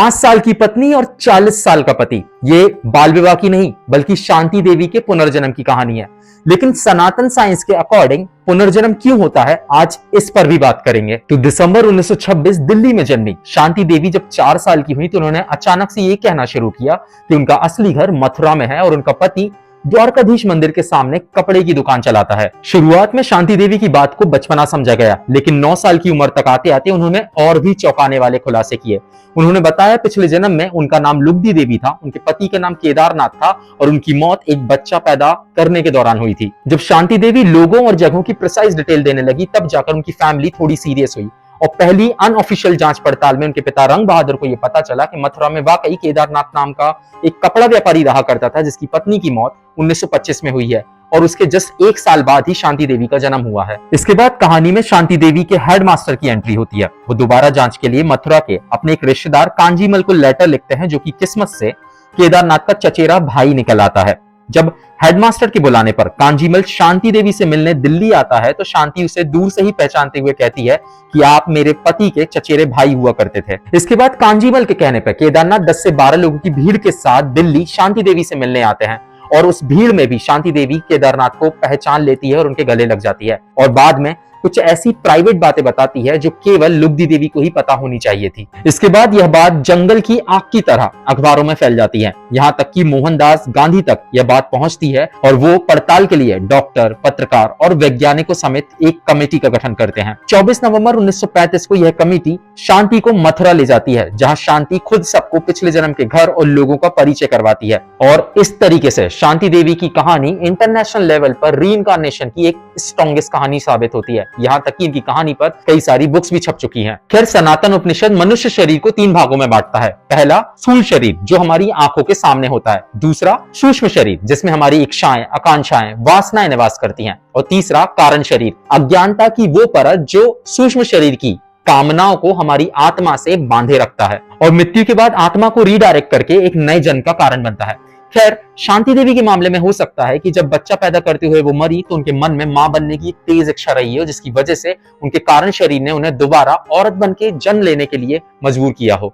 5 साल की पत्नी और 40 साल का पति। ये बाल विवाह की नहीं बल्कि शांति देवी के पुनर्जन्म की कहानी है। लेकिन सनातन साइंस के अकॉर्डिंग पुनर्जन्म क्यों होता है, आज इस पर भी बात करेंगे। तो दिसंबर 1926 दिल्ली में जन्मी शांति देवी जब 4 साल की हुई तो उन्होंने अचानक से ये कहना शुरू किया कि उनका असली घर मथुरा में है और उनका पति द्वारकाधीश मंदिर के सामने कपड़े की दुकान चलाता है। शुरुआत में शांति देवी की बात को बचपना समझा गया, लेकिन 9 साल की उम्र तक आते आते उन्होंने और भी चौंकाने वाले खुलासे किए। उन्होंने बताया पिछले जन्म में उनका नाम लुगदी देवी था, उनके पति का नाम केदारनाथ था और उनकी मौत एक बच्चा पैदा करने के दौरान हुई थी। जब शांति देवी लोगों और जगहों की प्रिसाइज डिटेल देने लगी तब जाकर उनकी फैमिली थोड़ी सीरियस हुई और पहली अनऑफिशियल जांच पड़ताल में उनके पिता रंग बहादुर को यह पता चला कि मथुरा में वाकई केदारनाथ नाम का एक कपड़ा व्यापारी रहा करता था जिसकी पत्नी की मौत 1925 में हुई है और उसके जस्ट 1 साल बाद ही शांति देवी का जन्म हुआ है। इसके बाद कहानी में शांति देवी के हेडमास्टर की एंट्री होती है। वो दोबारा जांच के लिए मथुरा के अपने एक रिश्तेदार कांजीमल को लेटर लिखते हैं, जो कि किस्मत से केदारनाथ का चचेरा भाई निकल आता है। जब हेडमास्टर के बुलाने पर कांजीमल शांति देवी से मिलने दिल्ली आता है तो शांति उसे दूर से ही पहचानते हुए कहती है कि आप मेरे पति के चचेरे भाई हुआ करते थे। इसके बाद कांजीमल के कहने पर केदारनाथ 10 से 12 लोगों की भीड़ के साथ दिल्ली शांति देवी से मिलने आते हैं और उस भीड़ में भी शांति देवी केदारनाथ को पहचान लेती है और उनके गले लग जाती है और बाद में कुछ ऐसी प्राइवेट बातें बताती है जो केवल लुगदी देवी को ही पता होनी चाहिए थी। इसके बाद यह बात जंगल की आग की तरह अखबारों में फैल जाती है, यहाँ तक कि मोहनदास गांधी तक यह बात पहुंचती है और वो पड़ताल के लिए डॉक्टर, पत्रकार और वैज्ञानिकों समेत एक कमेटी का गठन करते हैं। 24 नवंबर 1935 को यह कमेटी शांति को मथुरा ले जाती है, जहाँ शांति खुद सबको पिछले जन्म के घर और लोगों का परिचय करवाती है और इस तरीके से शांति देवी की कहानी इंटरनेशनल लेवल पर रीइंकार्नेशन की एक स्ट्रॉन्गेस्ट कहानी साबित होती है। यहाँ तक कि इनकी कहानी पर कई सारी बुक्स भी छप चुकी हैं। खैर, सनातन उपनिषद मनुष्य शरीर को 3 भागों में बांटता है। पहला स्थूल शरीर जो हमारी आंखों के सामने होता है, दूसरा सूक्ष्म शरीर जिसमें हमारी इच्छाएं, आकांक्षाएं, वासनाएं निवास करती हैं और तीसरा कारण शरीर, अज्ञानता की वो परत जो सूक्ष्म शरीर की कामनाओं को हमारी आत्मा से बांधे रखता है और मृत्यु के बाद आत्मा को रीडायरेक्ट करके एक नए जन्म का कारण बनता है। खैर, शांति देवी के मामले में हो सकता है कि जब बच्चा पैदा करते हुए वो मरी तो उनके मन में मां बनने की एक तेज इच्छा रही हो, जिसकी वजह से उनके कारण शरीर ने उन्हें दोबारा औरत बन के जन्म लेने के लिए मजबूर किया हो।